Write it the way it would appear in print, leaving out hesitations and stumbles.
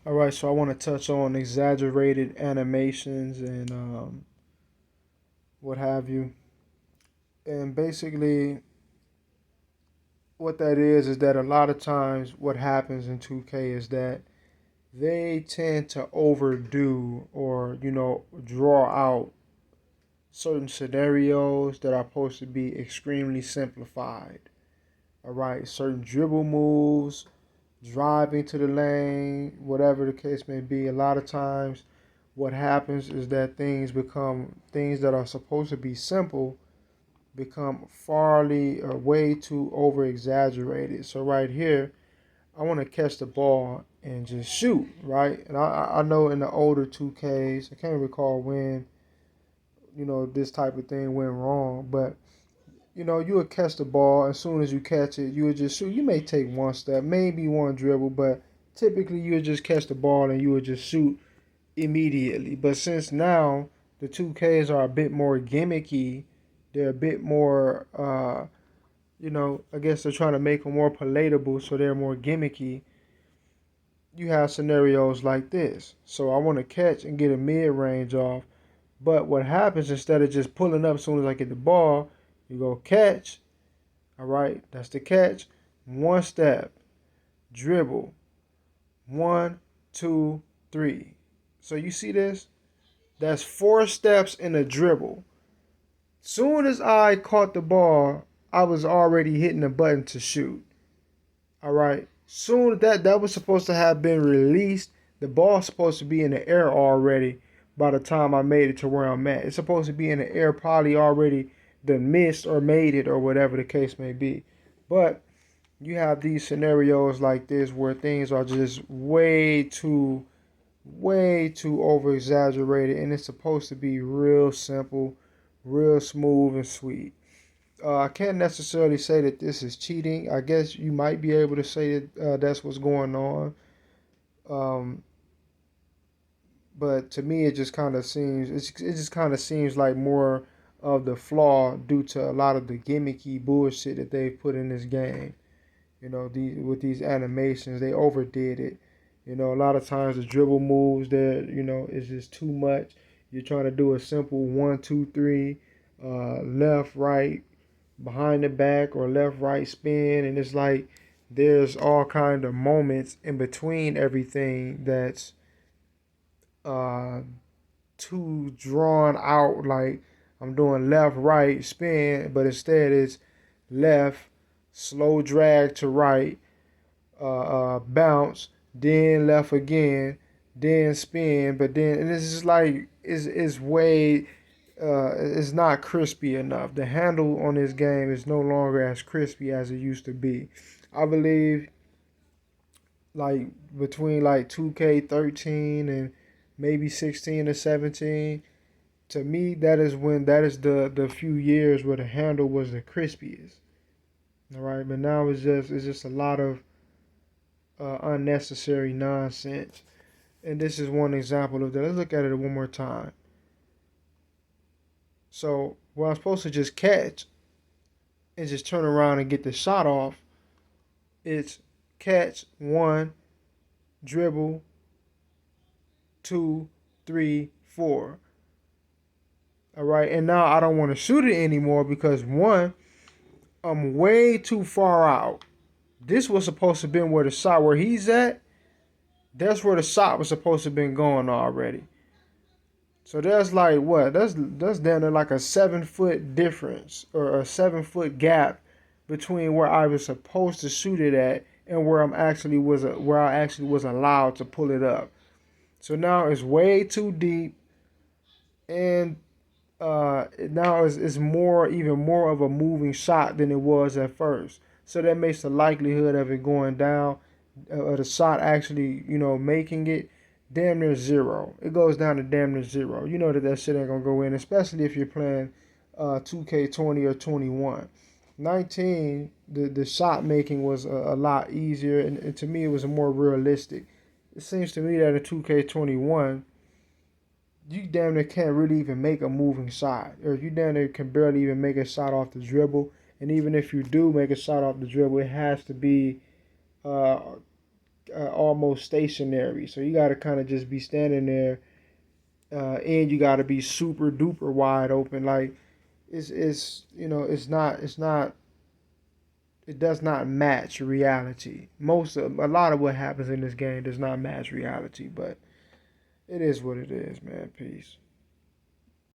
All right, so I want to touch on exaggerated animations and what have you. And basically, what that is that a lot of times what happens in 2K is that they tend to overdo or, draw out certain scenarios that are supposed to be extremely simplified. All right, certain dribble moves, driving to the lane, whatever the case may be. A lot of times, what happens is that things that are supposed to be simple become farly or way too over exaggerated. So right here, I want to catch the ball and just shoot, right? And I know in the older 2Ks, I can't recall when, this type of thing went wrong, but you would catch the ball. As soon as you catch it, you would just shoot. You may take one step, maybe one dribble, but typically you would just catch the ball and you would just shoot immediately. But since now the 2Ks are a bit more gimmicky, they're a bit more, I guess they're trying to make them more palatable, so they're more gimmicky. You have scenarios like this. So I want to catch and get a mid range off. But what happens instead of just pulling up as soon as I get the ball, you go catch. All right, that's the catch. One step, dribble. One, two, three. So you see this? That's four steps in a dribble. Soon as I caught the ball, I was already hitting the button to shoot. All right. Soon that was supposed to have been released. The ball's supposed to be in the air already by the time I made it to where I'm at. It's supposed to be in the air, probably already the missed or made it or whatever the case may be. But you have these scenarios like this where things are just way too over exaggerated, and it's supposed to be real simple, real smooth and sweet. I can't necessarily say that this is cheating. I guess you might be able to say that that's what's going on. Um, but to me, it just kind of seems like more of the flaw due to a lot of the gimmicky bullshit that they've put in this game. With these animations, they overdid it. A lot of times the dribble moves there, is just too much. You're trying to do a simple 1, 2, 3, left, right, behind the back, or left, right spin, and it's like there's all kind of moments in between everything that's uh, too drawn out. Like I'm doing left, right spin, but instead it's left, slow drag to right, bounce, then left again, then spin, but then and it's just like it's way it's not crispy enough. The handle on this game is no longer as crispy as it used to be. I believe like between like 2K13 and maybe 16 or 17, to me that is the few years where the handle was the crispiest. All right, but now it's just a lot of unnecessary nonsense. And this is one example of that. Let's look at it one more time. So where I'm supposed to just catch and just turn around and get the shot off, it's catch one, dribble two, three, four. All right, and now I don't want to shoot it anymore because one, I'm way too far out. This was supposed to have been where the shot where he's at. That's where the shot was supposed to have been going already. So that's like what? That's down to like a 7 foot difference or a 7 foot gap between where I was supposed to shoot it at and where I actually was allowed to pull it up. So now it's way too deep, and now it's more even more of a moving shot than it was at first. So that makes the likelihood of it going down, the shot actually making it damn near zero. It goes down to damn near zero. You know that shit ain't gonna go in, especially if you're playing 2K20 or 21. 19, the shot making was a lot easier, and to me it was more realistic. It seems to me that in 2K21 you damn near can't really even make a moving shot, or you damn near can barely even make a shot off the dribble. And even if you do make a shot off the dribble, it has to be uh, almost stationary. So you got to kind of just be standing there, and you got to be super duper wide open. Like it's it's not it does not match reality. A lot of what happens in this game does not match reality, but it is what it is, man. Peace.